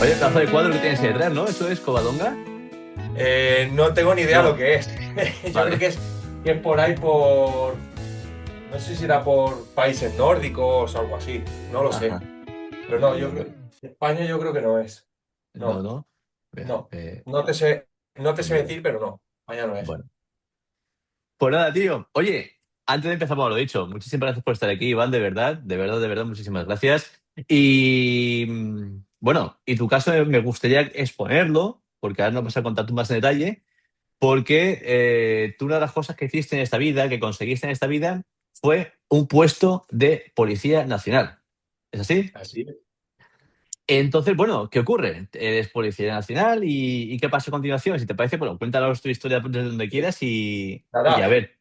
Oye, pedazo de cuadro que tienes ahí detrás, ¿no? ¿Eso es Covadonga? No tengo ni idea lo No, que es. Yo creo vale. que es por ahí por. No sé si era por países nórdicos o algo así. No lo sé. Ajá. Pero no, Muy yo bien, creo. España yo creo que no es. no, No, no. Vea, no. No te sé vale. decir, pero no. España no es. Bueno. Pues nada, tío. Oye, antes de empezar, por lo dicho, muchísimas gracias por estar aquí, Iván, de verdad, de verdad, de verdad, muchísimas gracias. Y bueno, y tu caso me gustaría exponerlo, porque ahora no vas a contar tú más en detalle, porque tú una de las cosas que hiciste en esta vida, que conseguiste en esta vida, fue un puesto de Policía Nacional. ¿Es así? Así es. Entonces, bueno, ¿qué ocurre? Eres Policía Nacional y ¿qué pasa a continuación? Si te parece, bueno, cuéntanos tu historia desde donde quieras y a Nada. ver.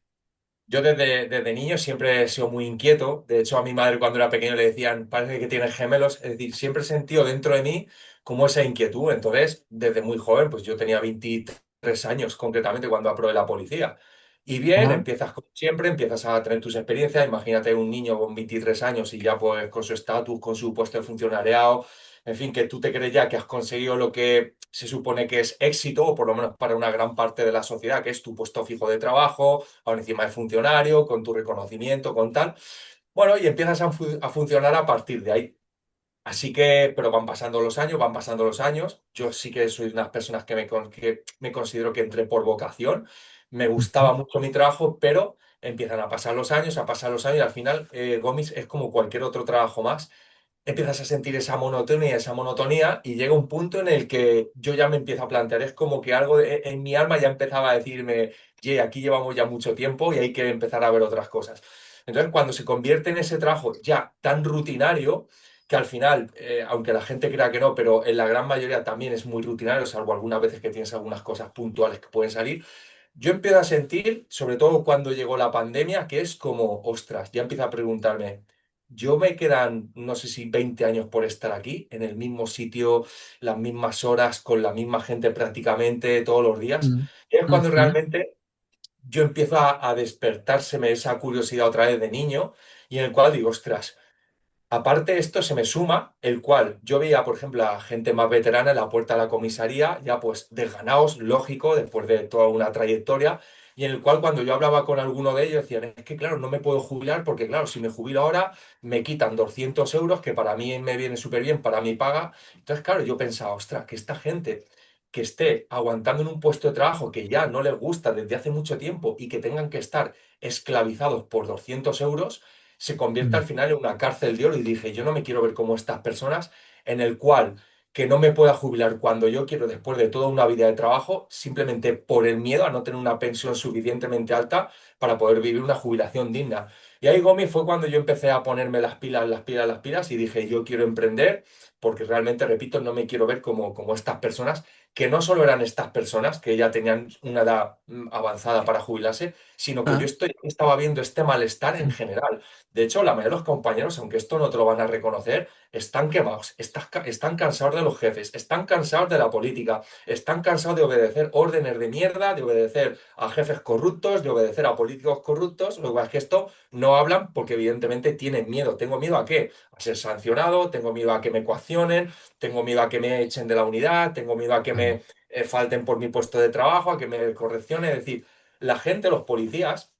Yo desde niño siempre he sido muy inquieto. De hecho, a mi madre cuando era pequeño le decían, parece que tienes gemelos. Es decir, siempre he sentido dentro de mí como esa inquietud. Entonces, desde muy joven, pues yo tenía 23 años concretamente cuando aprobé la policía. Y bien, Ajá. empiezas como siempre, empiezas a tener tus experiencias. Imagínate un niño con 23 años y ya pues con su estatus, con su puesto de funcionariado, en fin, que tú te crees ya que has conseguido lo que se supone que es éxito, o por lo menos para una gran parte de la sociedad, que es tu puesto fijo de trabajo ahora encima de funcionario, con tu reconocimiento, con tal. Bueno, y empiezas a funcionar a partir de ahí. Así que, pero van pasando los años, van pasando los años. Yo sí que soy unas personas que me considero que entré por vocación. Me Ujú. gustaba mucho mi trabajo, pero empiezan a pasar los años, a pasar los años, y al final, Gomis es como cualquier otro trabajo más. Empiezas a sentir esa monotonía, y llega un punto en el que yo ya me empiezo a plantear, es como que algo en mi alma ya empezaba a decirme, ye, aquí llevamos ya mucho tiempo y hay que empezar a ver otras cosas. Entonces, cuando se convierte en ese trabajo ya tan rutinario, que al final, aunque la gente crea que no, pero en la gran mayoría también es muy rutinario, salvo algunas veces que tienes algunas cosas puntuales que pueden salir, yo empiezo a sentir, sobre todo cuando llegó la pandemia, que es como, ostras, ya empiezo a preguntarme, yo me quedan, no sé si 20 años por estar aquí, en el mismo sitio, las mismas horas, con la misma gente prácticamente todos los días. Mm. Y es cuando Ujú. realmente yo empiezo a despertárseme esa curiosidad otra vez de niño, y en el cual digo, ostras, aparte, esto se me suma, el cual yo veía, por ejemplo, a gente más veterana en la puerta de la comisaría, ya pues desganados, lógico, después de toda una trayectoria, y en el cual cuando yo hablaba con alguno de ellos decían, es que claro, no me puedo jubilar porque claro, si me jubilo ahora me quitan 200 euros, que para mí me viene súper bien, para mi paga. Entonces, claro, yo pensaba, ostras, que esta gente que esté aguantando en un puesto de trabajo que ya no les gusta desde hace mucho tiempo y que tengan que estar esclavizados por 200 euros, se convierte Mm. al final en una cárcel de oro. Y dije, yo no me quiero ver como estas personas, en el cual que no me pueda jubilar cuando yo quiero después de toda una vida de trabajo, simplemente por el miedo a no tener una pensión suficientemente alta para poder vivir una jubilación digna. Y ahí, Gomi, fue cuando yo empecé a ponerme las pilas, las pilas, las pilas, y dije, yo quiero emprender, porque realmente, repito, no me quiero ver como estas personas, que no solo eran estas personas, que ya tenían una edad avanzada para jubilarse, sino que yo Ah. estaba viendo este malestar en general. De hecho, la mayoría de los compañeros, aunque esto no te lo van a reconocer, están quemados, están cansados de los jefes, están cansados de la política, están cansados de obedecer órdenes de mierda, de obedecer a jefes corruptos, de obedecer a políticos corruptos. Lo que pasa es que esto no hablan porque evidentemente tienen miedo. ¿Tengo miedo a qué? A ser sancionado, tengo miedo a que me coaccionen, tengo miedo a que me echen de la unidad, tengo miedo a que Vale. me falten por mi puesto de trabajo, a que me correccione. Es decir, la gente, los policías,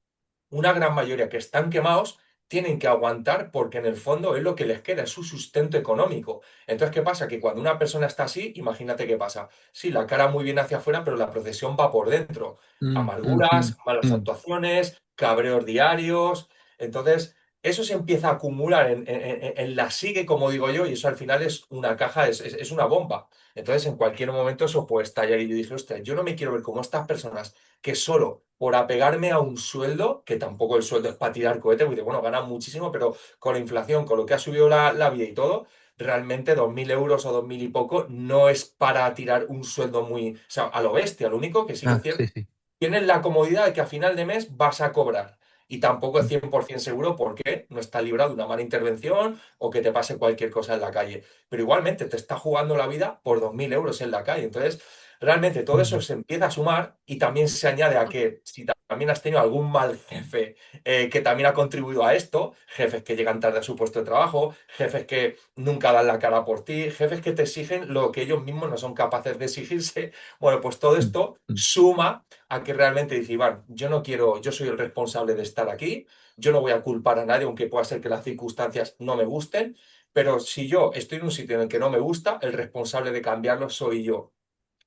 una gran mayoría que están quemados, tienen que aguantar porque en el fondo es lo que les queda, es su sustento económico. Entonces, ¿qué pasa? Que cuando una persona está así, imagínate qué pasa. Sí, la cara muy bien hacia afuera, pero la procesión va por dentro. Mm, Amarguras, ujú. malas Mm. actuaciones, cabreos diarios. Entonces, eso se empieza a acumular en la psique, como digo yo, y eso al final es una caja, es una bomba. Entonces, en cualquier momento eso puede estallar. Y yo dije, hostia, yo no me quiero ver como estas personas que solo por apegarme a un sueldo, que tampoco el sueldo es para tirar cohete, porque bueno, ganan muchísimo, pero con la inflación, con lo que ha subido la vida y todo, realmente 2.000 euros o 2.000 y poco no es para tirar un sueldo muy, o sea, a lo bestia. Lo único que sí que es Ah, cierto, sí, sí. tienes la comodidad de que a final de mes vas a cobrar. Y tampoco es 100% seguro porque no está librado de una mala intervención o que te pase cualquier cosa en la calle. Pero igualmente te está jugando la vida por 2.000 euros en la calle. Entonces, realmente todo eso Mm. se empieza a sumar, y también se añade a que si también has tenido algún mal jefe que también ha contribuido a esto, jefes que llegan tarde a su puesto de trabajo, jefes que nunca dan la cara por ti, jefes que te exigen lo que ellos mismos no son capaces de exigirse. Bueno, pues todo mm, esto mm, suma a que realmente dices, Iván, yo no quiero, yo soy el responsable de estar aquí, yo no voy a culpar a nadie, aunque pueda ser que las circunstancias no me gusten, pero si yo estoy en un sitio en el que no me gusta, el responsable de cambiarlo soy yo.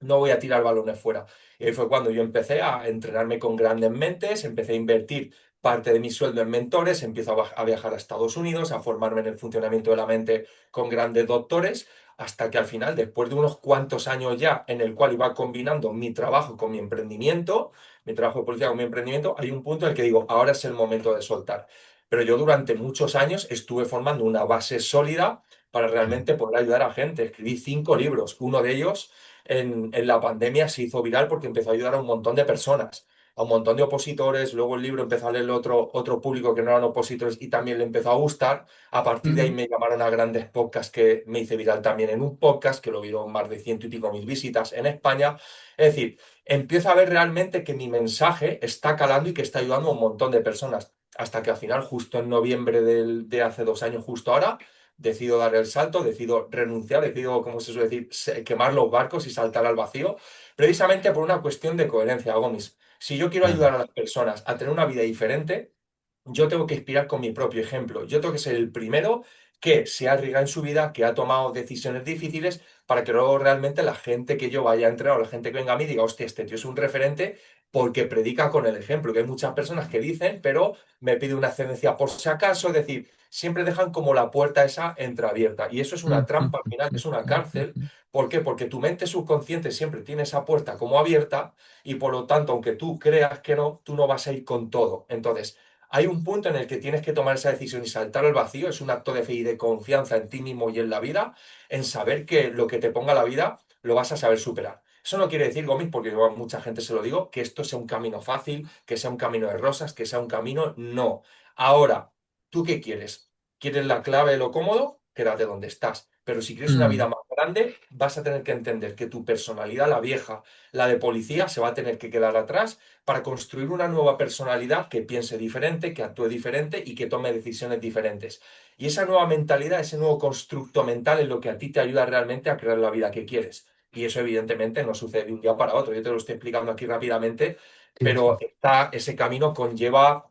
No voy a tirar balones fuera. Y ahí fue cuando yo empecé a entrenarme con grandes mentes, empecé a invertir parte de mi sueldo en mentores, empiezo a viajar a Estados Unidos, a formarme en el funcionamiento de la mente con grandes doctores, hasta que al final, después de unos cuantos años ya en el cual iba combinando mi trabajo con mi emprendimiento, mi trabajo de policía con mi emprendimiento, hay un punto en el que digo, ahora es el momento de soltar. Pero yo durante muchos años estuve formando una base sólida para mm, realmente poder ayudar a gente. Escribí 5 libros, uno de ellos en la pandemia se hizo viral porque empezó a ayudar a un montón de personas, a un montón de opositores. Luego el libro empezó a leer otro público que no eran opositores y también le empezó a gustar. A partir de ahí mm, me llamaron a grandes podcasts que me hice viral también en un podcast que lo vieron más de 100 y pico mil visitas en España. Es decir, empiezo a ver realmente que mi mensaje está calando y que está ayudando a un montón de personas. Hasta que al final, justo en noviembre de hace 2 años, justo ahora, decido dar el salto, decido renunciar, decido, como se suele decir, quemar los barcos y saltar al vacío, precisamente por una cuestión de coherencia, Gomis. Si yo quiero claro. ayudar a las personas a tener una vida diferente, yo tengo que inspirar con mi propio ejemplo. Yo tengo que ser el primero que se ha arriesgado en su vida, que ha tomado decisiones difíciles, para que luego realmente la gente que yo vaya a entrenar o la gente que venga a mí diga, hostia, este tío es un referente porque predica con el ejemplo. Que hay muchas personas que dicen, pero me pide una excedencia por si acaso, es decir, siempre dejan como la puerta esa entreabierta. Y eso es una Mm, mm, trampa, al mm, final mm, es una mm, mm, cárcel. mm. ¿Por qué? Porque tu mente subconsciente siempre tiene esa puerta como abierta y por lo tanto, aunque tú creas que no, tú no vas a ir con todo. Entonces, hay un punto en el que tienes que tomar esa decisión y saltar al vacío. Es un acto de fe y de confianza en ti mismo y en la vida, en saber que lo que te ponga la vida lo vas a saber superar. Eso no quiere decir, Gómez, porque yo a mucha gente se lo digo, que esto sea un camino fácil, que sea un camino de rosas, que sea un camino. No. Ahora, ¿tú qué quieres? ¿Quieres la clave de lo cómodo? Quédate donde estás. Pero si quieres una vida Mm, más grande, vas a tener que entender que tu personalidad, la vieja, la de policía, se va a tener que quedar atrás para construir una nueva personalidad que piense diferente, que actúe diferente y que tome decisiones diferentes. Y esa nueva mentalidad, ese nuevo constructo mental es lo que a ti te ayuda realmente a crear la vida que quieres. Y eso evidentemente no sucede de un día para otro. Yo te lo estoy explicando aquí rápidamente, sí, sí. pero ese camino conlleva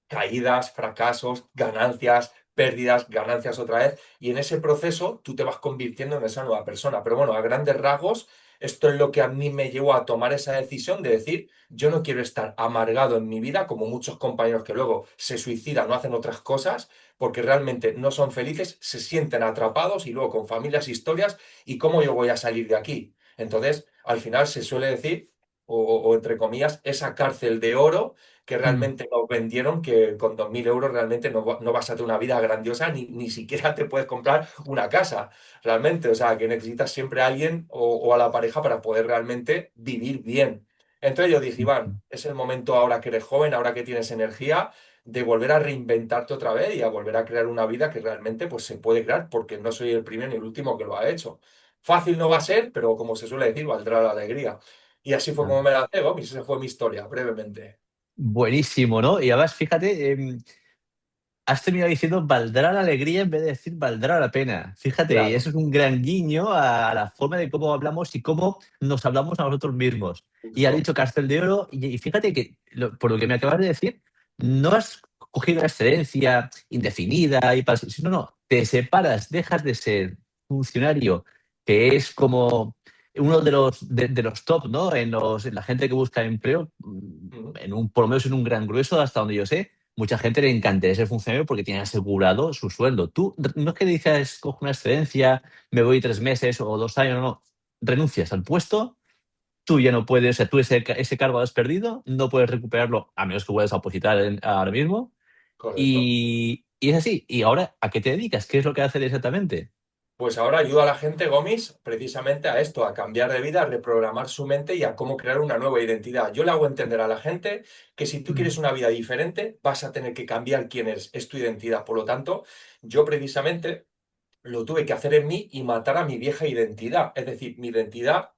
caídas, fracasos, ganancias, pérdidas, ganancias otra vez, y en ese proceso tú te vas convirtiendo en esa nueva persona. Pero bueno, a grandes rasgos, esto es lo que a mí me llevó a tomar esa decisión de decir, yo no quiero estar amargado en mi vida, como muchos compañeros que luego se suicidan o hacen otras cosas, porque realmente no son felices, se sienten atrapados y luego con familias, historias, ¿y cómo yo voy a salir de aquí? Entonces, al final se suele decir, o entre comillas, esa cárcel de oro que Mm, realmente nos vendieron que con 2.000 euros realmente no vas a tener una vida grandiosa, ni siquiera te puedes comprar una casa, realmente. O sea, que necesitas siempre a alguien o a la pareja para poder realmente vivir bien. Entonces yo dije, mm, Iván, mm. es el momento ahora que eres joven, ahora que tienes energía, de volver a reinventarte otra vez y a volver a crear una vida que realmente pues, se puede crear, porque no soy el primero ni el último que lo ha hecho. Fácil no va a ser, pero como se suele decir, valdrá la alegría. Y así fue como Claro. me la pegó, y esa fue mi historia, brevemente. Buenísimo, ¿no? Y además, fíjate, has terminado diciendo valdrá la alegría en vez de decir valdrá la pena. Fíjate, y Claro, eso es un gran guiño a la forma de cómo hablamos y cómo nos hablamos a nosotros mismos. Y has justo, dicho Cárcel de Oro, y fíjate que, por lo que me acabas de decir, no has cogido la excedencia indefinida y para, no, no, te separas, dejas de ser funcionario, que es como uno de los top, ¿no? En la gente que busca empleo, ujú, por lo menos en un gran grueso, hasta donde yo sé mucha gente le encantaría ser funcionario porque tiene asegurado su sueldo. Tú no es que dices, cojo una excedencia, me voy 3 meses o 2 años, no. Renuncias al puesto, tú ya no puedes, o sea, tú ese cargo lo has perdido, no puedes recuperarlo a menos que vuelvas a opositar ahora mismo. correcto. Y es así. ¿Y ahora a qué te dedicas? ¿Qué es lo que haces exactamente? Pues ahora ayuda a la gente, Gomis, precisamente a esto, a cambiar de vida, a reprogramar su mente y a cómo crear una nueva identidad. Yo le hago entender a la gente que si tú Mm, quieres una vida diferente, vas a tener que cambiar quién eres, es tu identidad. Por lo tanto, yo precisamente lo tuve que hacer en mí y matar a mi vieja identidad. Es decir, mi identidad,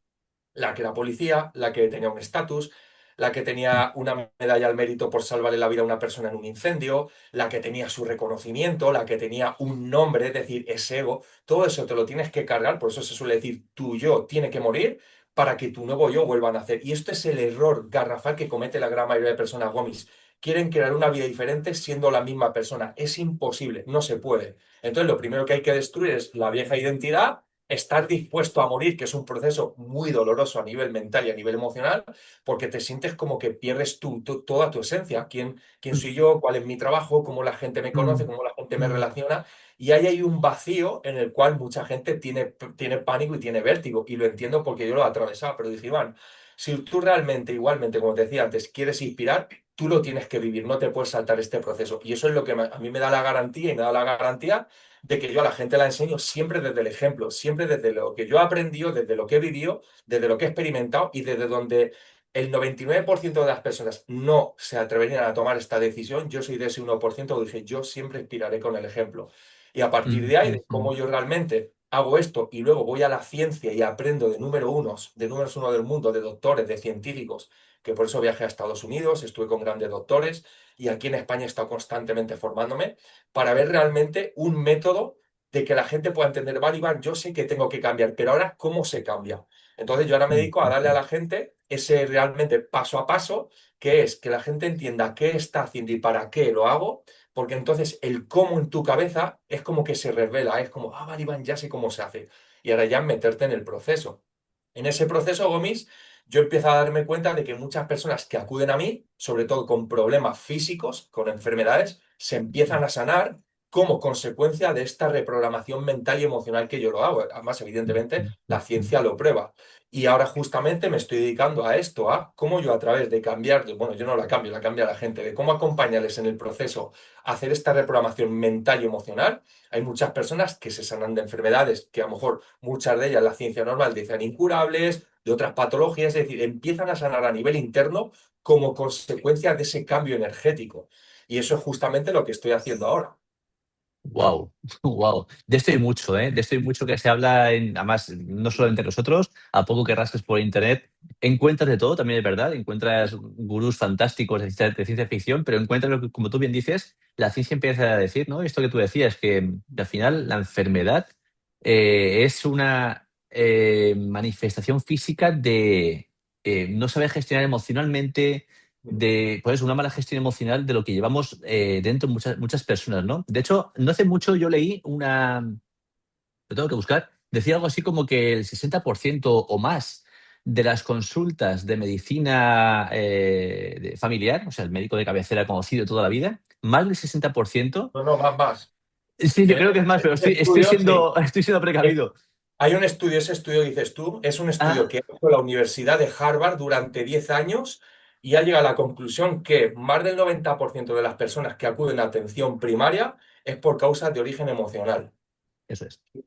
la que era policía, la que tenía un estatus, la que tenía una medalla al mérito por salvarle la vida a una persona en un incendio, la que tenía su reconocimiento, la que tenía un nombre, es decir, ese ego. Todo eso te lo tienes que cargar, por eso se suele decir tu yo tiene que morir para que tu nuevo yo vuelva a nacer. Y esto es el error garrafal que comete la gran mayoría de personas, Gomis. Quieren crear una vida diferente siendo la misma persona. Es imposible, no se puede. Entonces, lo primero que hay que destruir es la vieja identidad, estar dispuesto a morir, que es un proceso muy doloroso a nivel mental y a nivel emocional, porque te sientes como que pierdes toda tu esencia. ¿Quién soy yo? ¿Cuál es mi trabajo? ¿Cómo la gente me conoce? ¿Cómo la gente me relaciona? Y ahí hay un vacío en el cual mucha gente tiene pánico y tiene vértigo. Y lo entiendo porque yo lo he atravesado. Pero dije, Iván, si tú realmente, igualmente, como te decía antes, quieres inspirar, tú lo tienes que vivir, no te puedes saltar este proceso. Y eso es lo que a mí me da la garantía y me da la garantía de que yo a la gente la enseño siempre desde el ejemplo, siempre desde lo que yo he aprendido, desde lo que he vivido, desde lo que he experimentado y desde donde el 99% de las personas no se atreverían a tomar esta decisión. Yo soy de ese 1% que dije, yo siempre inspiraré con el ejemplo. Y a partir de ahí, de cómo yo realmente hago esto y luego voy a la ciencia y aprendo de números uno del mundo, de doctores, de científicos, que por eso viajé a Estados Unidos, estuve con grandes doctores y aquí en España he estado constantemente formándome para ver realmente un método de que la gente pueda entender, vale, Iván, yo sé que tengo que cambiar, pero ahora, ¿cómo se cambia? Entonces yo ahora me dedico a darle a la gente ese realmente paso a paso, que es que la gente entienda qué está haciendo y para qué lo hago, porque entonces el cómo en tu cabeza es como que se revela, es como, vale, Iván, ya sé cómo se hace. Y ahora ya meterte en el proceso. En ese proceso, Gomis, yo empiezo a darme cuenta de que muchas personas que acuden a mí, sobre todo con problemas físicos, con enfermedades, se empiezan a sanar como consecuencia de esta reprogramación mental y emocional que yo lo hago. Además, evidentemente, la ciencia lo prueba. Y ahora justamente me estoy dedicando a esto, a cómo yo a través de cambiar, bueno, yo no la cambia la gente, de cómo acompañarles en el proceso a hacer esta reprogramación mental y emocional. Hay muchas personas que se sanan de enfermedades que a lo mejor muchas de ellas la ciencia normal dicen incurables, de otras patologías, es decir, empiezan a sanar a nivel interno como consecuencia de ese cambio energético. Y eso es justamente lo que estoy haciendo ahora. Wow, wow. De esto hay mucho, ¿eh? De esto hay mucho que se habla, además, no solo entre nosotros, a poco que rasques por internet, encuentras de todo, también es verdad, encuentras gurús fantásticos de ciencia ficción, pero encuentras lo que, como tú bien dices, la ciencia empieza a decir, ¿no? Esto que tú decías, que al final la enfermedad es una manifestación física de no saber gestionar emocionalmente, de pues, una mala gestión emocional de lo que llevamos dentro muchas personas, ¿no? De hecho, no hace mucho yo leí lo tengo que buscar, decía algo así como que el 60% o más de las consultas de medicina familiar, o sea, el médico de cabecera conocido toda la vida, más del 60%, No, no, más. sí, yo Tiene creo que es más, pero estoy estudios, sí. siendo, estoy siendo precavido. Hay un estudio, ese estudio que dices tú, es un estudio Ah, que ha hecho la Universidad de Harvard durante 10 años y ha llegado a la conclusión que más del 90% de las personas que acuden a atención primaria es por causas de origen emocional. eso es, eso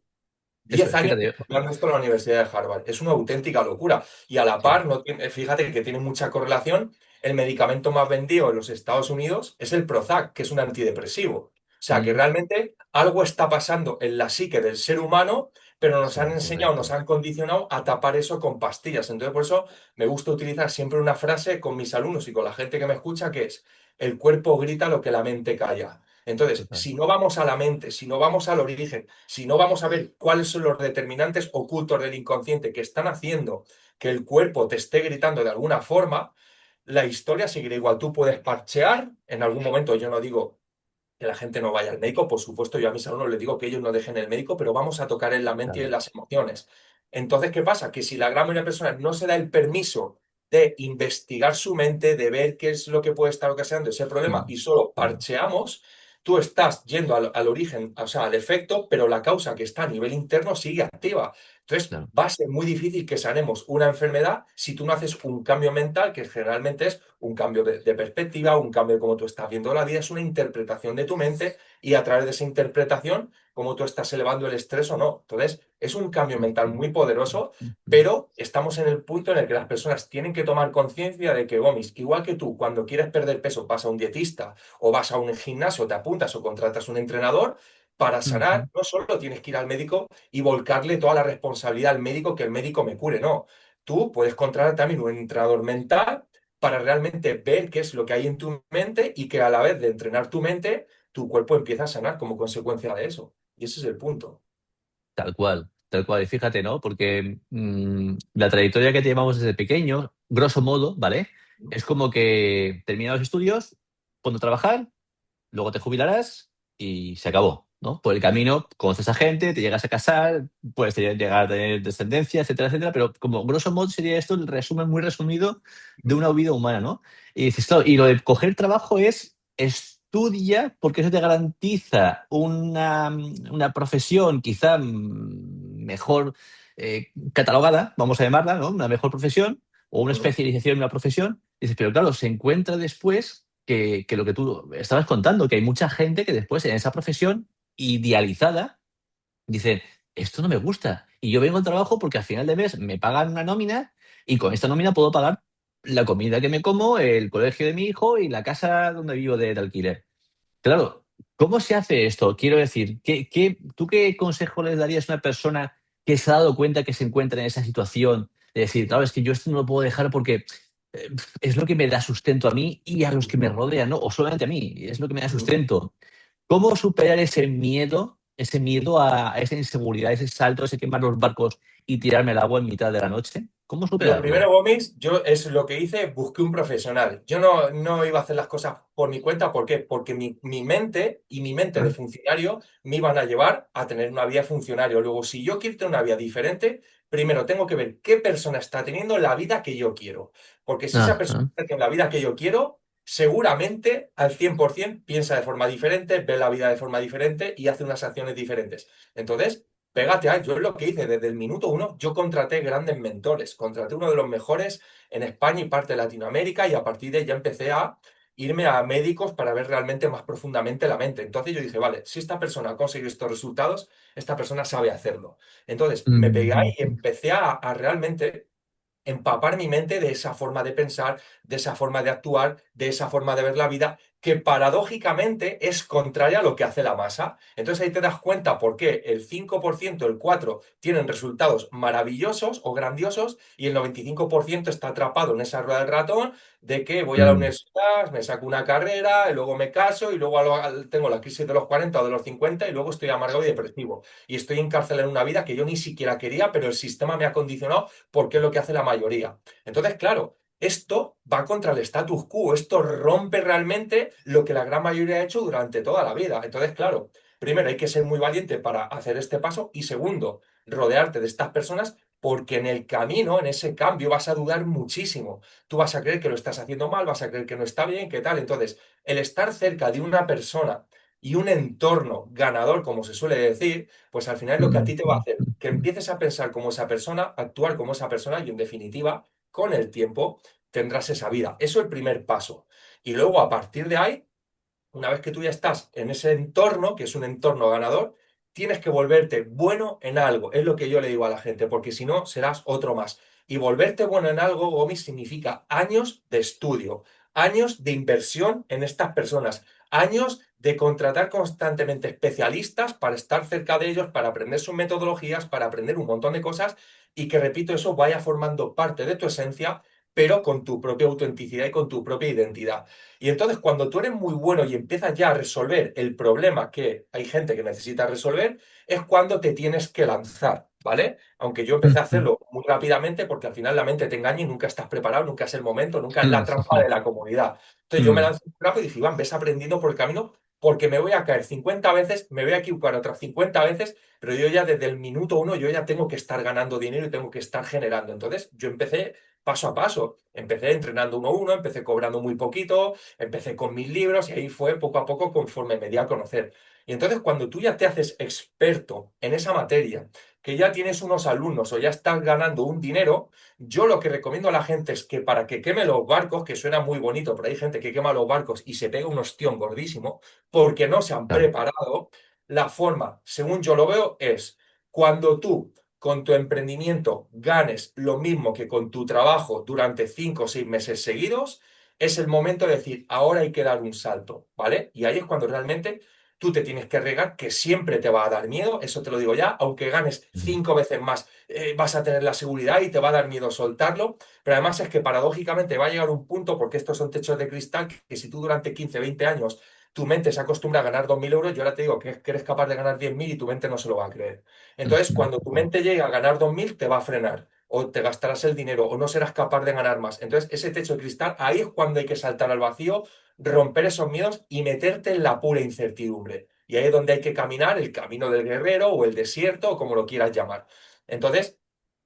10 es, años fíjate. estudiando esto en la Universidad de Harvard. Es una auténtica locura. Y a la Sí. par, no tiene, fíjate que tiene mucha correlación. El medicamento más vendido en los Estados Unidos es el Prozac, que es un antidepresivo. O sea, que Mm, realmente algo está pasando en la psique del ser humano, pero nos han sí, enseñado, nos correcto. han condicionado a tapar eso con pastillas. Entonces, por eso me gusta utilizar siempre una frase con mis alumnos y con la gente que me escucha, que es, el cuerpo grita lo que la mente calla. Entonces, Total. si no vamos a la mente, si no vamos al origen, si no vamos a ver cuáles son los determinantes ocultos del inconsciente que están haciendo que el cuerpo te esté gritando de alguna forma, la historia seguirá igual. Tú puedes parchear, en algún momento yo no digo que la gente no vaya al médico, por supuesto, yo a mis alumnos les digo que ellos no dejen el médico, pero vamos a tocar en la mente y en Claro. las emociones. Entonces, ¿qué pasa? Que si la gran mayoría de personas no se da el permiso de investigar su mente, de ver qué es lo que puede estar ocasionando ese problema Mm, y solo mm, parcheamos, tú estás yendo al origen, o sea, al efecto, pero la causa que está a nivel interno sigue activa. Entonces, claro. va a ser muy difícil que sanemos una enfermedad si tú no haces un cambio mental, que generalmente es un cambio de perspectiva, un cambio de cómo tú estás viendo la vida, es una interpretación de tu mente y a través de esa interpretación, cómo tú estás elevando el estrés o no. Entonces, es un cambio Mm, mental mm, muy poderoso, mm, mm. pero estamos en el punto en el que las personas tienen que tomar conciencia de que, Gomis, igual que tú, cuando quieres perder peso, vas a un dietista o vas a un gimnasio, te apuntas o contratas un entrenador. Para sanar, Ujú. no solo tienes que ir al médico y volcarle toda la responsabilidad al médico, que el médico me cure, no. Tú puedes contratar también un entrenador mental para realmente ver qué es lo que hay en tu mente y que a la vez de entrenar tu mente, tu cuerpo empieza a sanar como consecuencia de eso. Y ese es el punto. Tal cual, tal cual. Y fíjate, ¿no? Porque la trayectoria que te llevamos desde pequeño, grosso modo, ¿vale? Es como que terminas los estudios, ponte a trabajar, luego te jubilarás y se acabó, ¿no? Por el camino conoces a gente, te llegas a casar, puedes llegar a tener descendencia, etcétera, etcétera, pero como grosso modo sería esto el resumen muy resumido de una vida humana, ¿no? Y dices, claro, y lo de coger trabajo es estudia porque eso te garantiza una profesión quizá mejor catalogada, vamos a llamarla, ¿no? Una mejor profesión o una Ujú, especialización en una profesión. Dices, pero claro, se encuentra después que lo que tú estabas contando, que hay mucha gente que después en esa profesión idealizada dice, esto no me gusta. Y yo vengo al trabajo porque al final de mes me pagan una nómina y con esta nómina puedo pagar la comida que me como, el colegio de mi hijo y la casa donde vivo de alquiler. Claro, ¿cómo se hace esto? Quiero decir, ¿tú qué consejo les darías a una persona que se ha dado cuenta que se encuentra en esa situación? De decir, claro, es que yo esto no lo puedo dejar porque es lo que me da sustento a mí y a los que me rodean, ¿no? O solamente a mí, es lo que me da ujú. sustento. ¿Cómo superar ese miedo a esa inseguridad, ese salto, ese quemar los barcos y tirarme al agua en mitad de la noche? ¿Cómo Lo superarlo? primero, Gómez, yo es lo que hice, busqué un profesional. Yo no iba a hacer las cosas por mi cuenta, ¿por qué? Porque mi mente y mi mente de funcionario me iban a llevar a tener una vida de funcionario. Luego, si yo quiero tener una vida diferente, primero tengo que ver qué persona está teniendo la vida que yo quiero. Porque si esa Ah, persona ah. está teniendo la vida que yo quiero, seguramente al 100% piensa de forma diferente, ve la vida de forma diferente y hace unas acciones diferentes. Entonces, pégate a, yo es lo que hice desde el minuto uno, yo contraté grandes mentores, contraté uno de los mejores en España y parte de Latinoamérica y a partir de ahí ya empecé a irme a médicos para ver realmente más profundamente la mente. Entonces yo dije, vale, si esta persona ha conseguido estos resultados, esta persona sabe hacerlo. Entonces me pegué ahí y Mm, empecé a realmente empapar mi mente de esa forma de pensar, de esa forma de actuar, de esa forma de ver la vida, que paradójicamente es contraria a lo que hace la masa. Entonces ahí te das cuenta por qué el 5%, el 4% tienen resultados maravillosos o grandiosos y el 95% está atrapado en esa rueda del ratón de que voy a la mm, universidad, me saco una carrera, y luego me caso y luego tengo la crisis de los 40 o de los 50 y luego estoy amargado y depresivo. Y estoy encarcelado en una vida que yo ni siquiera quería, pero el sistema me ha condicionado porque es lo que hace la mayoría. Entonces, claro, esto va contra el status quo, esto rompe realmente lo que la gran mayoría ha hecho durante toda la vida. Entonces, claro, primero hay que ser muy valiente para hacer este paso y segundo, rodearte de estas personas porque en el camino, en ese cambio, vas a dudar muchísimo. Tú vas a creer que lo estás haciendo mal, vas a creer que no está bien, qué tal. Entonces, el estar cerca de una persona y un entorno ganador, como se suele decir, pues al final es lo que a mm, ti te va a mm, hacer mm. que empieces a pensar como esa persona, actuar como esa persona y en definitiva, con el tiempo tendrás esa vida. Eso es el primer paso. Y luego a partir de ahí, una vez que tú ya estás en ese entorno, que es un entorno ganador, tienes que volverte bueno en algo. Es lo que yo le digo a la gente, porque si no, serás otro más. Y volverte bueno en algo, Gomi, significa años de estudio, años de inversión en estas personas, años de contratar constantemente especialistas para estar cerca de ellos, para aprender sus metodologías, para aprender un montón de cosas y que, repito, eso vaya formando parte de tu esencia, pero con tu propia autenticidad y con tu propia identidad. Y entonces cuando tú eres muy bueno y empiezas ya a resolver el problema que hay gente que necesita resolver, es cuando te tienes que lanzar, ¿vale? Aunque yo empecé a hacerlo muy rápidamente porque al final la mente te engaña y nunca estás preparado, nunca es el momento, nunca es la trampa de la comodidad. Entonces yo me Mm, lancé muy rápido y dije, Iván, ves aprendiendo por el camino porque me voy a caer 50 veces, me voy a equivocar otras 50 veces, pero yo ya desde el minuto uno yo ya tengo que estar ganando dinero y tengo que estar generando. Entonces yo empecé paso a paso. Empecé entrenando uno a uno, empecé cobrando muy poquito, empecé con mis libros y ahí fue poco a poco conforme me di a conocer. Y entonces cuando tú ya te haces experto en esa materia, que ya tienes unos alumnos o ya estás ganando un dinero, yo lo que recomiendo a la gente es que para que queme los barcos, que suena muy bonito, pero hay gente que quema los barcos y se pega un ostión gordísimo porque no se han claro. preparado, la forma, según yo lo veo, es cuando tú con tu emprendimiento ganes lo mismo que con tu trabajo durante 5 o 6 meses seguidos, es el momento de decir, ahora hay que dar un salto, ¿vale? Y ahí es cuando realmente tú te tienes que arriesgar, que siempre te va a dar miedo, eso te lo digo ya, aunque ganes Ujú, 5 veces más, vas a tener la seguridad y te va a dar miedo soltarlo, pero además es que paradójicamente va a llegar un punto, porque estos son techos de cristal, que si tú durante 15 20 años tu mente se acostumbra a ganar 2.000 euros, yo ahora te digo que eres capaz de ganar 10.000 y tu mente no se lo va a creer. Entonces, ujú, cuando tu mente llegue a ganar 2.000, te va a frenar, o te gastarás el dinero, o no serás capaz de ganar más. Entonces, ese techo de cristal, ahí es cuando hay que saltar al vacío, romper esos miedos y meterte en la pura incertidumbre. Y ahí es donde hay que caminar el camino del guerrero o el desierto, o como lo quieras llamar. Entonces,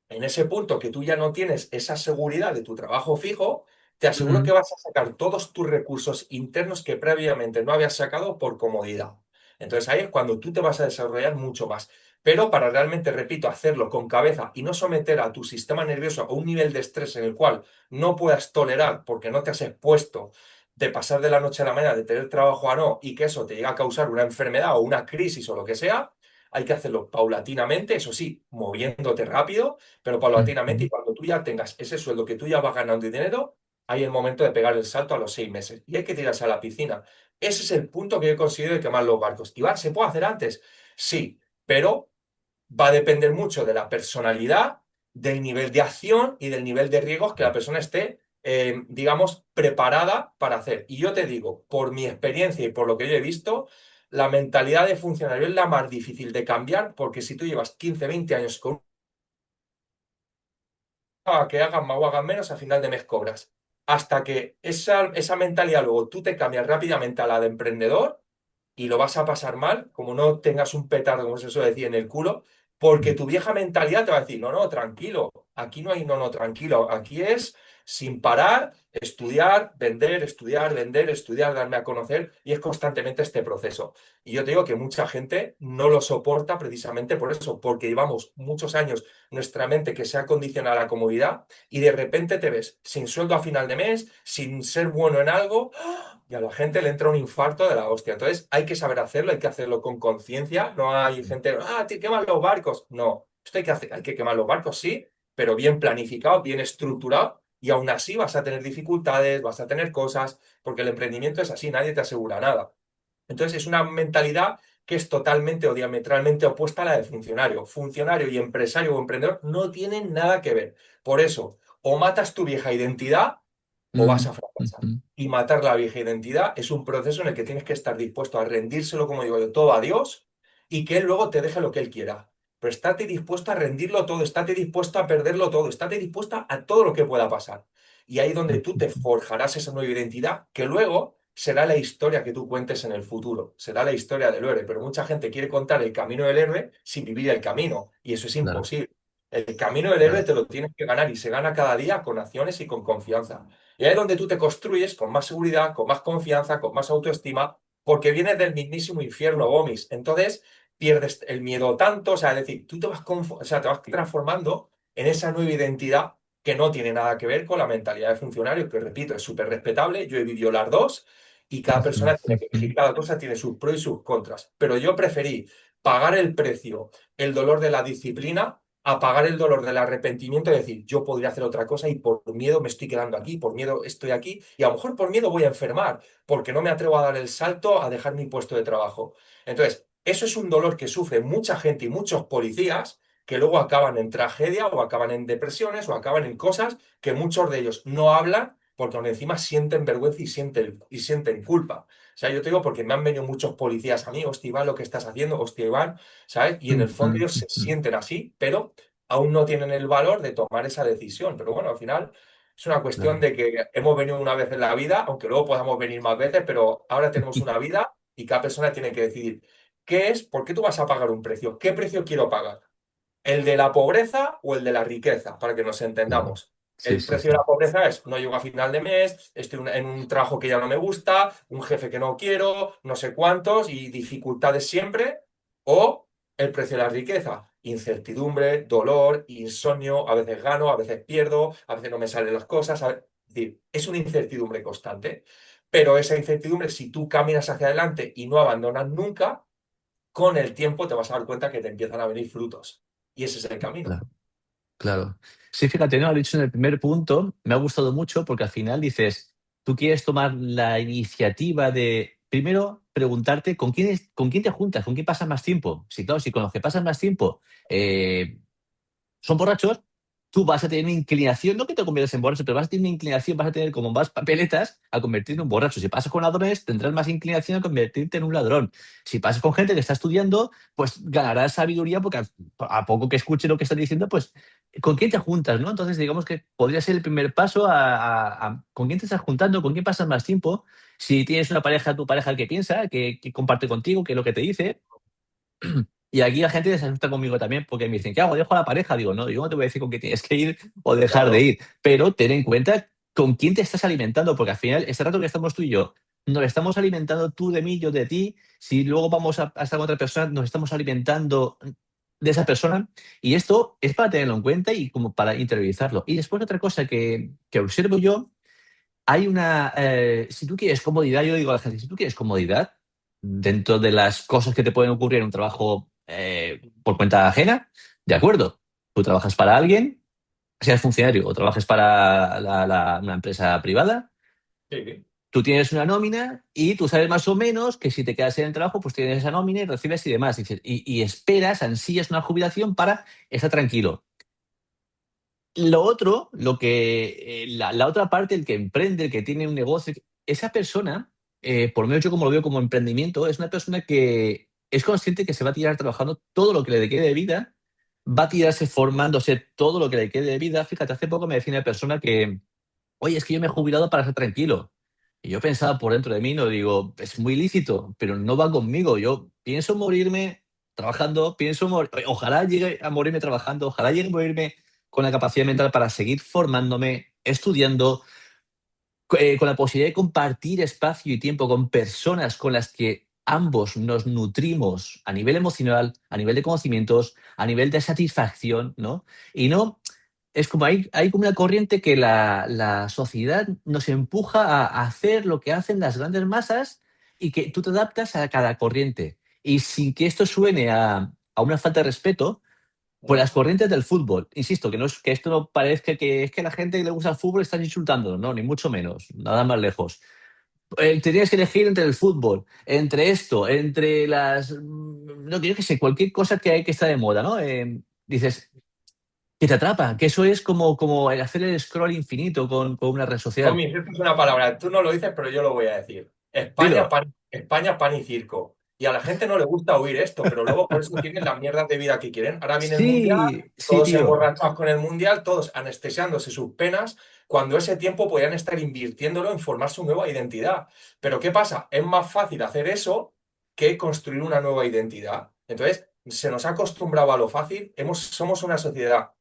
en ese punto que tú ya no tienes esa seguridad de tu trabajo fijo, te aseguro que ujú, vas a sacar todos tus recursos internos que previamente no habías sacado por comodidad. Entonces ahí es cuando tú te vas a desarrollar mucho más. Pero para realmente, repito, hacerlo con cabeza y no someter a tu sistema nervioso a un nivel de estrés en el cual no puedas tolerar porque no te has expuesto de pasar de la noche a la mañana, de tener trabajo a no, y que eso te llegue a causar una enfermedad o una crisis o lo que sea, hay que hacerlo paulatinamente, eso sí, moviéndote rápido, pero paulatinamente, y ujú. cuando tú ya tengas ese sueldo que tú ya vas ganando dinero, hay el momento de pegar el salto a los 6 meses. Y hay que tirarse a la piscina. Ese es el punto que yo considero de quemar los barcos. ¿Y se puede hacer antes? Sí, pero va a depender mucho de la personalidad, del nivel de acción y del nivel de riesgos que la persona esté, digamos, preparada para hacer. Y yo te digo, por mi experiencia y por lo que yo he visto, la mentalidad de funcionario es la más difícil de cambiar porque si tú llevas 15 20 años con a que hagan más o hagan menos, a final de mes cobras. Hasta que esa mentalidad luego tú te cambias rápidamente a la de emprendedor y lo vas a pasar mal, como no tengas un petardo, como se suele decir, en el culo, porque tu vieja mentalidad te va a decir, no, no, tranquilo, aquí no hay, no, no, tranquilo, aquí es sin parar, estudiar, vender, estudiar, darme a conocer, y es constantemente este proceso. Y yo te digo que mucha gente no lo soporta precisamente por eso, porque llevamos muchos años nuestra mente que se ha condicionado a la comodidad y de repente te ves sin sueldo a final de mes, sin ser bueno en algo y a la gente le entra un infarto de la hostia. Entonces hay que saber hacerlo, hay que hacerlo con conciencia. No hay gente, te queman los barcos. No, esto hay que hacer, hay que quemar los barcos, sí, pero bien planificado, bien estructurado. Y aún así vas a tener dificultades, vas a tener cosas, porque el emprendimiento es así, nadie te asegura nada. Entonces es una mentalidad que es totalmente o diametralmente opuesta a la de funcionario. Funcionario y empresario o emprendedor no tienen nada que ver. Por eso, o matas tu vieja identidad o vas Mm, a fracasar. ujú. Y matar la vieja identidad es un proceso en el que tienes que estar dispuesto a rendírselo, como digo yo, todo a Dios y que Él luego te deje lo que Él quiera. Pero estate dispuesto a rendirlo todo, estate dispuesto a perderlo todo, estate dispuesto a todo lo que pueda pasar. Y ahí donde tú te forjarás esa nueva identidad, que luego será la historia que tú cuentes en el futuro, será la historia del héroe. Pero mucha gente quiere contar el camino del héroe sin vivir el camino, y eso es Claro, imposible. El camino del héroe claro. te lo tienes que ganar y se gana cada día con acciones y con confianza. Y ahí es donde tú te construyes con más seguridad, con más confianza, con más autoestima, porque vienes del mismísimo infierno, Gomis. Entonces pierdes el miedo tanto, o sea, es decir, tú te vas, o sea, te vas transformando en esa nueva identidad que no tiene nada que ver con la mentalidad de funcionario, que repito, es súper respetable. Yo he vivido las dos y cada Ujú, persona tiene que elegir, ujú. cada cosa tiene sus pros y sus contras. Pero yo preferí pagar el precio, el dolor de la disciplina a pagar el dolor del arrepentimiento y decir, yo podría hacer otra cosa y por miedo me estoy quedando aquí, por miedo estoy aquí y a lo mejor por miedo voy a enfermar, porque no me atrevo a dar el salto a dejar mi puesto de trabajo. Entonces, eso es un dolor que sufre mucha gente y muchos policías que luego acaban en tragedia o acaban en depresiones o acaban en cosas que muchos de ellos no hablan porque aún encima sienten vergüenza y sienten culpa. O sea, yo te digo porque me han venido muchos policías a mí, hostia, Iván, lo que estás haciendo, hostia, Iván, ¿sabes? Y en el Ujú, fondo ellos se ujú. sienten así, pero aún no tienen el valor de tomar esa decisión. Pero bueno, al final es una cuestión Claro. de que hemos venido una vez en la vida, aunque luego podamos venir más veces, pero ahora tenemos una vida y cada persona tiene que decidir qué es, por qué tú vas a pagar un precio, qué precio quiero pagar. ¿El de la pobreza o el de la riqueza? Para que nos Claro. entendamos. Sí, El sí, precio de sí. la pobreza es no llego a final de mes, estoy en un trabajo que ya no me gusta, un jefe que no quiero, no sé cuántos y dificultades siempre. O el precio de la riqueza, incertidumbre, dolor, insomnio, a veces gano, a veces pierdo, a veces no me salen las cosas. Es decir, es una incertidumbre constante. Pero esa incertidumbre, si tú caminas hacia adelante y no abandonas nunca, con el tiempo te vas a dar cuenta que te empiezan a venir frutos. Y ese es el camino. Claro. Claro. Sí, fíjate, no, lo dicho en el primer punto, me ha gustado mucho porque al final dices, tú quieres tomar la iniciativa de primero preguntarte con quién te juntas, con quién pasas más tiempo. Si, claro, si con los que pasas más tiempo son borrachos, tú vas a tener una inclinación, no que te conviertas en borracho, pero vas a tener una inclinación, vas a tener como más papeletas a convertirte en un borracho. Si pasas con ladrones, tendrás más inclinación a convertirte en un ladrón. Si pasas con gente que está estudiando, pues ganarás sabiduría porque a poco que escuche lo que estás diciendo, pues con quién te juntas, ¿no? Entonces, digamos que podría ser el primer paso con quién te estás juntando, con quién pasas más tiempo. Si tienes una pareja, tu pareja que piensa, que comparte contigo, que es lo que te dice. Y aquí la gente se asusta conmigo también porque me dicen, ¿qué hago? ¿Dejo a la pareja? Digo, no, yo no te voy a decir con quién tienes que ir o dejar de Claro. ir, pero ten en cuenta con quién te estás alimentando, porque al final, este rato que estamos tú y yo, nos estamos alimentando tú de mí, yo de ti, si luego vamos a estar con otra persona, nos estamos alimentando de esa persona, y esto es para tenerlo en cuenta y como para interiorizarlo. Y después otra cosa que observo yo hay si tú quieres comodidad, yo digo a la gente, si tú quieres comodidad dentro de las cosas que te pueden ocurrir en un trabajo por cuenta ajena, de acuerdo, tú trabajas para alguien, seas funcionario o trabajes para una empresa privada, Sí. tú tienes una nómina y tú sabes más o menos que si te quedas en el trabajo, pues tienes esa nómina y recibes y demás. Y esperas, ansías una jubilación para estar tranquilo. Lo otro, la otra parte, el que emprende, el que tiene un negocio, esa persona, por lo menos yo como lo veo como emprendimiento, es una persona que es consciente que se va a tirar trabajando todo lo que le quede de vida, va a tirarse formándose todo lo que le quede de vida. Fíjate, hace poco me decía una persona que, oye, es que yo me he jubilado para estar tranquilo. Y yo pensaba por dentro de mí, no digo, es muy lícito, pero no va conmigo. Yo pienso morirme trabajando, ojalá llegue a morirme trabajando, ojalá llegue a morirme con la capacidad mental para seguir formándome, estudiando, con la posibilidad de compartir espacio y tiempo con personas con las que ambos nos nutrimos a nivel emocional, a nivel de conocimientos, a nivel de satisfacción, ¿no? Y no es como hay como una corriente que la sociedad nos empuja a hacer lo que hacen las grandes masas y que tú te adaptas a cada corriente. Y sin que esto suene a una falta de respeto, pues las corrientes del fútbol, insisto, que no es que esto no parezca que es que la gente que le gusta el fútbol está insultando, no, ni mucho menos, nada más lejos. Te tienes que elegir entre el fútbol, entre esto, entre no, yo qué sé, cualquier cosa que hay que está de moda, ¿no? Dices, que te atrapa, que eso es como el hacer el scroll infinito con una red social. Gomis, esto es una palabra, tú no lo dices, pero yo lo voy a decir. Dilo. España, pan y circo. Y a la gente no le gusta oír esto, pero luego por eso tienen las mierdas de vida que quieren. Ahora viene el mundial, Sí, sí, todos tío. emborrachados con el mundial, todos anestesiándose sus penas, cuando ese tiempo podían estar invirtiéndolo en formar su nueva identidad. Pero ¿qué pasa? Es más fácil hacer eso que construir una nueva identidad. Entonces, se nos ha acostumbrado a lo fácil. Somos una sociedad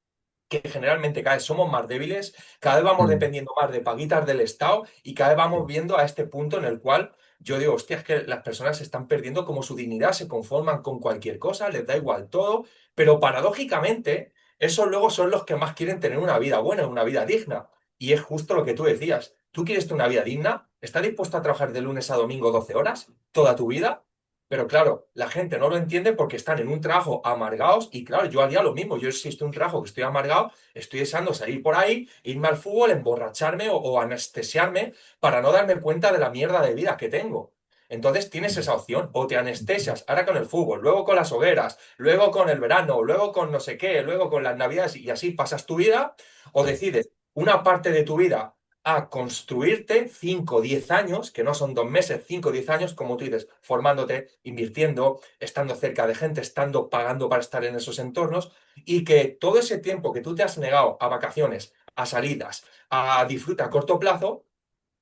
que generalmente cada vez somos más débiles, cada vez vamos Mm, dependiendo más de paguitas del Estado y cada vez vamos viendo a este punto en el cual yo digo, hostia, es que las personas se están perdiendo como su dignidad, se conforman con cualquier cosa, les da igual todo, pero paradójicamente, esos luego son los que más quieren tener una vida buena, una vida digna. Y es justo lo que tú decías. ¿Tú quieres tener una vida digna? ¿Estás dispuesto a trabajar de lunes a domingo 12 horas toda tu vida? Pero claro, la gente no lo entiende porque están en un trabajo amargados y claro, yo haría lo mismo. Yo si estoy en un trabajo que estoy amargado, estoy deseando salir por ahí, irme al fútbol, emborracharme o anestesiarme para no darme cuenta de la mierda de vida que tengo. Entonces tienes esa opción, o te anestesias ahora con el fútbol, luego con las hogueras, luego con el verano, luego con no sé qué, luego con las navidades y así pasas tu vida, o decides una parte de tu vida a construirte 5 o 10 años, que no son 2 meses, 5 o 10 años, como tú dices, formándote, invirtiendo, estando cerca de gente, estando pagando para estar en esos entornos, y que todo ese tiempo que tú te has negado a vacaciones, a salidas, a disfrutar a corto plazo,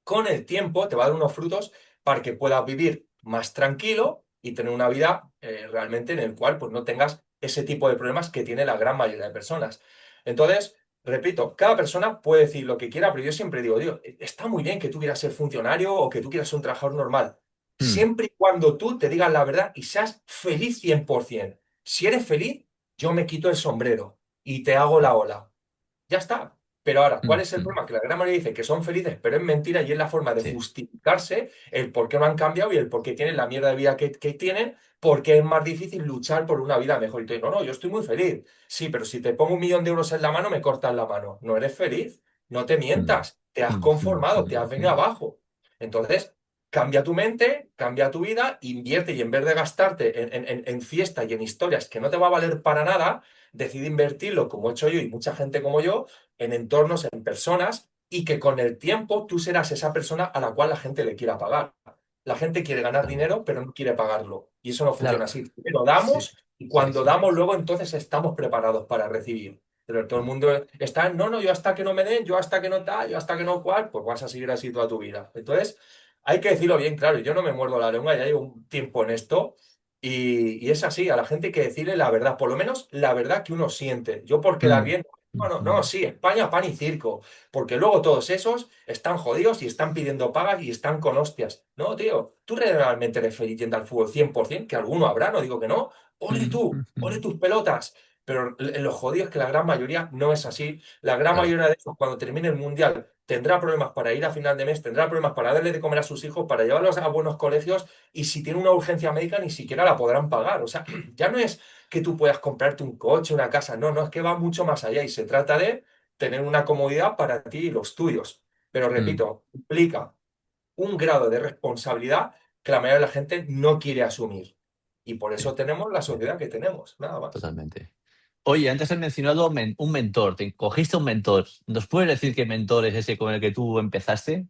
con el tiempo te va a dar unos frutos para que puedas vivir más tranquilo y tener una vida realmente en el cual pues, no tengas ese tipo de problemas que tiene la gran mayoría de personas. Entonces, repito, cada persona puede decir lo que quiera, pero yo siempre digo, está muy bien que tú quieras ser funcionario o que tú quieras ser un trabajador normal, mm, siempre y cuando tú te digas la verdad y seas feliz 100%. Si eres feliz, yo me quito el sombrero y te hago la ola. Ya está. Pero ahora, ¿cuál mm, es el mm. problema? Que la gran mayoría dice que son felices, pero es mentira y es la forma de Sí. justificarse el por qué no han cambiado y el por qué tienen la mierda de vida que tienen, porque es más difícil luchar por una vida mejor. Y tú dices, no, no, yo estoy muy feliz. Sí, pero si te pongo 1 millón de euros en la mano, me cortas la mano. No eres feliz. No te Mm, mientas. Te has mm, mm, conformado, te has mm, venido mm. abajo. Entonces, cambia tu mente, cambia tu vida, invierte y en vez de gastarte en fiesta y en historias que no te va a valer para nada, decide invertirlo, como he hecho yo y mucha gente como yo, en entornos, en personas y que con el tiempo tú serás esa persona a la cual la gente le quiera pagar. La gente quiere ganar Totalmente. dinero, pero no quiere pagarlo. Y eso no funciona Claro, así. Primero sí, damos y sí, cuando sí. damos luego entonces estamos preparados para recibir. Pero todo el mundo está, no, no, yo hasta que no me den, yo hasta que no tal, yo hasta que no cual, pues vas a seguir así toda tu vida. Entonces, hay que decirlo bien claro, yo no me muerdo la lengua, ya llevo un tiempo en esto y es así, a la gente hay que decirle la verdad, por lo menos la verdad que uno siente. Yo por quedar Mm, bien, no, no, no, mm, sí, España, pan y circo, porque luego todos esos están jodidos y están pidiendo pagas y están con hostias. No, tío, tú realmente eres feliz yendo al fútbol 100%, que alguno habrá, no digo que no, ole mm, tú, mm, ole mm. tus pelotas. Pero lo jodido es que la gran mayoría no es así. La gran Claro. mayoría de esos, cuando termine el mundial, tendrá problemas para ir a final de mes, tendrá problemas para darle de comer a sus hijos, para llevarlos a buenos colegios y si tiene una urgencia médica ni siquiera la podrán pagar. O sea, ya no es que tú puedas comprarte un coche, una casa, no, no, es que va mucho más allá y se trata de tener una comodidad para ti y los tuyos. Pero Mm, repito, implica un grado de responsabilidad que la mayoría de la gente no quiere asumir. Y por sí, eso tenemos la sociedad que tenemos, nada más. totalmente. Oye, antes has mencionado un mentor, te cogiste un mentor. ¿Nos puedes decir qué mentor es ese con el que tú empezaste?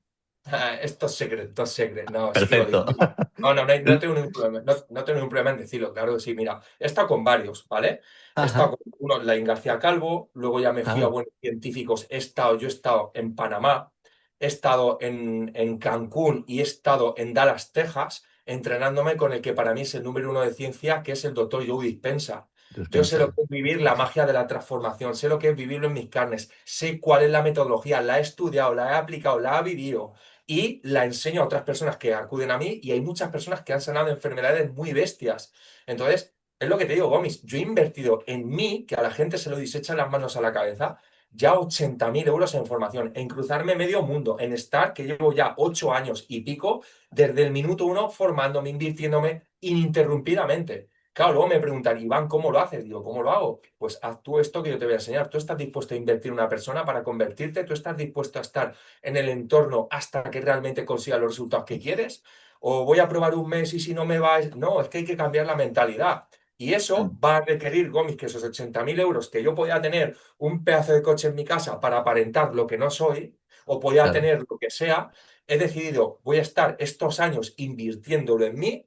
Esto es secreto, esto es secreto. No, sí que lo digo. Perfecto. Mira, no, no, no, no tengo ningún problema. No, no tengo ningún problema en decirlo, claro que sí. Mira, he estado con varios, ¿vale? He estado Ajá, con uno, Laín García Calvo, luego ya me fui a claro, Buenos Científicos. Yo he estado en Panamá, he estado en Cancún y he estado en Dallas, Texas, entrenándome con el que para mí es el número uno de ciencia, que es el doctor Joe Dispenza. Yo sé lo dispensa. que es vivir la magia de la transformación, sé lo que es vivirlo en mis carnes, sé cuál es la metodología, la he estudiado, la he aplicado, la he vivido y la enseño a otras personas que acuden a mí y hay muchas personas que han sanado enfermedades muy bestias. Entonces, es lo que te digo, Gomis, yo he invertido en mí, que a la gente se lo desecha las manos a la cabeza, ya 80.000 euros en formación, en cruzarme medio mundo, en estar, que llevo ya 8 años y pico, desde el minuto uno formándome, invirtiéndome ininterrumpidamente. Claro, luego me preguntan, Iván, ¿cómo lo haces? Digo, ¿cómo lo hago? Pues haz tú esto que yo te voy a enseñar. ¿Tú estás dispuesto a invertir en una persona para convertirte? ¿Tú estás dispuesto a estar en el entorno hasta que realmente consiga los resultados que quieres? ¿O voy a probar un mes y si no me va? No, es que hay que cambiar la mentalidad. Y eso Mm, va a requerir, Gómez, que esos 80.000 euros que yo podía tener un pedazo de coche en mi casa para aparentar lo que no soy, o podía claro. tener lo que sea, he decidido, voy a estar estos años invirtiéndolo en mí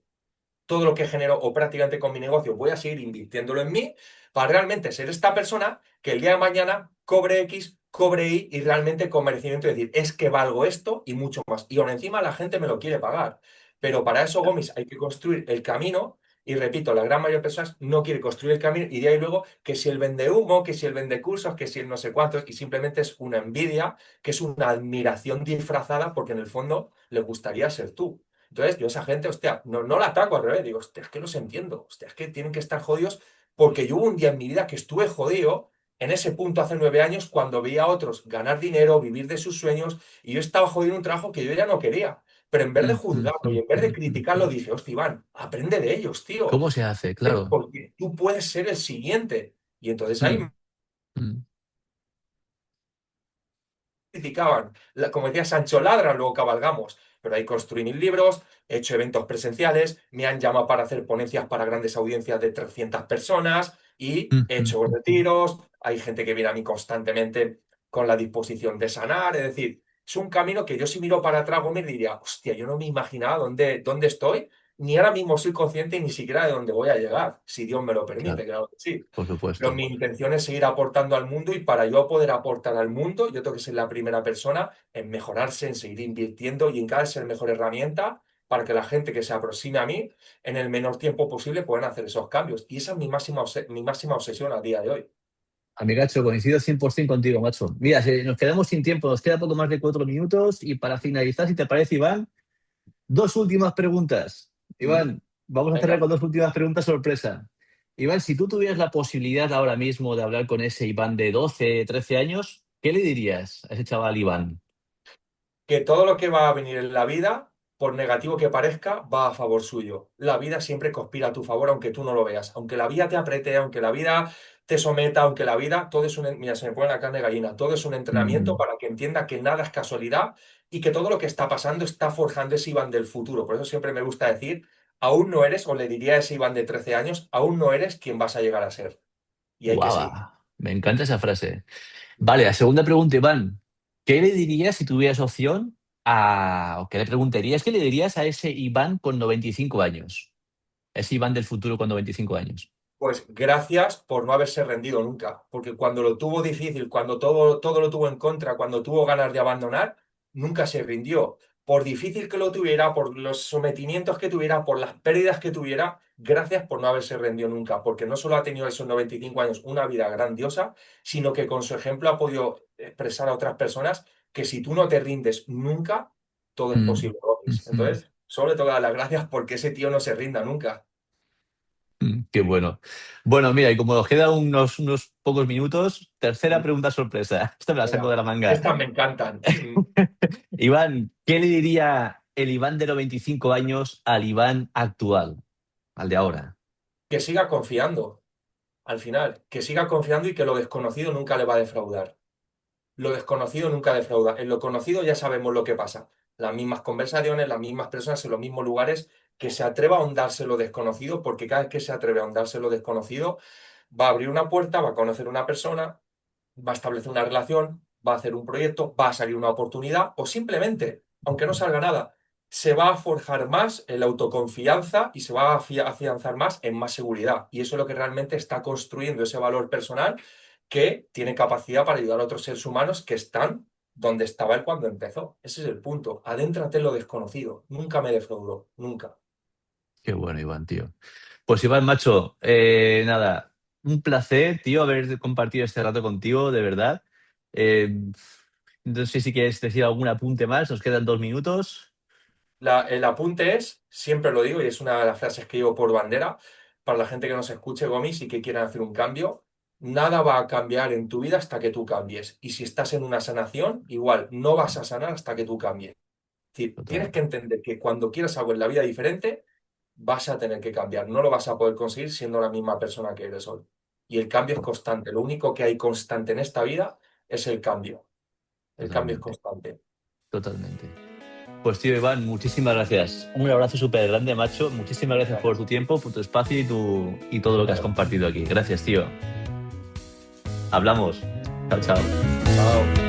todo lo que genero o prácticamente con mi negocio voy a seguir invirtiéndolo en mí para realmente ser esta persona que el día de mañana cobre X, cobre Y y realmente con merecimiento decir, es que valgo esto y mucho más. Y aún encima la gente me lo quiere pagar. Pero para eso, Gómez, hay que construir el camino. Y repito, la gran mayoría de personas no quiere construir el camino y de ahí luego que si él vende humo, que si él vende cursos, que si él no sé cuántos, y simplemente es una envidia, que es una admiración disfrazada porque en el fondo le gustaría ser tú. Entonces, yo a esa gente, hostia, no, no la ataco al revés, digo, hostia, es que los entiendo, hostia, es que tienen que estar jodidos porque yo hubo un día en mi vida que estuve jodido en ese punto hace 9 años cuando veía a otros ganar dinero, vivir de sus sueños y yo estaba jodido en un trabajo que yo ya no quería. Pero en vez de Mm, mm, juzgarlo y mm, en vez de mm, mm, criticarlo, mm. dije, hostia, Iván, aprende de ellos, tío, ¿Cómo se hace? Claro. porque tú puedes ser el siguiente. Y entonces ahí Mm, mm, criticaban. Como decía Sancho Ladra, luego cabalgamos. Pero ahí construí mis libros, he hecho eventos presenciales, me han llamado para hacer ponencias para grandes audiencias de 300 personas y mm, he mm, hecho mm, mm. retiros. Hay gente que viene a mí constantemente con la disposición de sanar. Es decir, es un camino que yo si miro para atrás me diría, hostia, yo no me imaginaba dónde estoy, ni ahora mismo soy consciente ni siquiera de dónde voy a llegar, si Dios me lo permite, Claro, claro que sí. por Pero supuesto. mi intención es seguir aportando al mundo y para yo poder aportar al mundo, yo tengo que ser la primera persona en mejorarse, en seguir invirtiendo y en cada vez ser mejor herramienta para que la gente que se aproxime a mí en el menor tiempo posible puedan hacer esos cambios. Y esa es mi máxima obsesión a día de hoy. Amigacho, coincido 100% contigo, macho. Mira, nos quedamos sin tiempo, nos queda poco más de 4 minutos y para finalizar, si te parece, Iván, dos últimas preguntas. ¿Mm? Iván, vamos a cerrar Venga. con dos últimas preguntas sorpresa. Iván, si tú tuvieras la posibilidad ahora mismo de hablar con ese Iván de 12, 13 años, ¿qué le dirías a ese chaval Iván? Que todo lo que va a venir en la vida por negativo que parezca, va a favor suyo. La vida siempre conspira a tu favor, aunque tú no lo veas. Aunque la vida te apriete, aunque la vida te someta, aunque la vida, todo es un, mira, se me pone la carne de gallina, todo es un entrenamiento Mm. para que entienda que nada es casualidad y que todo lo que está pasando está forjando ese Iván del futuro. Por eso siempre me gusta decir, aún no eres, o le diría a ese Iván de 13 años, aún no eres quien vas a llegar a ser. Y hay que seguir. Guau, me encanta esa frase. Vale, la segunda pregunta, Iván. ¿Qué le dirías si tuvieras opción o qué le preguntarías, qué le dirías a ese Iván con 95 años? Ese Iván del futuro con 95 años. Pues gracias por no haberse rendido nunca, porque cuando lo tuvo difícil, cuando todo lo tuvo en contra, cuando tuvo ganas de abandonar, nunca se rindió. Por difícil que lo tuviera, por los sometimientos que tuviera, por las pérdidas que tuviera, gracias por no haberse rendido nunca, porque no solo ha tenido esos 95 años una vida grandiosa, sino que con su ejemplo ha podido expresar a otras personas que si tú no te rindes nunca, todo es Mm, posible, Gomis. ujú, Entonces, sobre todo dar las gracias porque ese tío no se rinda nunca. qué bueno. Bueno, mira, y como nos quedan unos pocos minutos, tercera Mm. pregunta sorpresa. Esta me la saco Venga, de la manga. estas me encantan. Iván, ¿qué le diría el Iván de los 25 años al Iván actual, al de ahora? Que siga confiando, al final, que siga confiando y que lo desconocido nunca le va a defraudar. Lo desconocido nunca defrauda. En lo conocido ya sabemos lo que pasa. Las mismas conversaciones, las mismas personas en los mismos lugares, que se atreva a ahondarse en lo desconocido, porque cada vez que se atreve a ahondarse en lo desconocido, va a abrir una puerta, va a conocer una persona, va a establecer una relación, va a hacer un proyecto, va a salir una oportunidad o simplemente, aunque no salga nada, se va a forjar más en la autoconfianza y se va a afianzar más en más seguridad. Y eso es lo que realmente está construyendo ese valor personal que tiene capacidad para ayudar a otros seres humanos que están donde estaba él cuando empezó. Ese es el punto. Adéntrate en lo desconocido. Nunca me defraudó, nunca. Qué bueno, Iván, tío. Pues Iván, macho, nada, un placer, tío, haber compartido este rato contigo, de verdad. Eh, no sé si quieres decir algún apunte más, nos quedan 2 minutos. El apunte es, siempre lo digo y es una de las frases que llevo por bandera, para la gente que nos escuche, Gomis, y que quieran hacer un cambio, nada va a cambiar en tu vida hasta que tú cambies. Y si estás en una sanación, igual no vas a sanar hasta que tú cambies. Es decir, Total, tienes que entender que cuando quieras algo en la vida diferente, vas a tener que cambiar. No lo vas a poder conseguir siendo la misma persona que eres hoy. Y el cambio es constante. Lo único que hay constante en esta vida es el cambio. El cambio es totalmente, constante. totalmente. Pues tío, Iván, muchísimas gracias. Un abrazo súper grande, macho. Muchísimas gracias por tu tiempo, por tu espacio y todo lo que has compartido aquí. Gracias, tío. Hablamos. Chao, chao. Chao.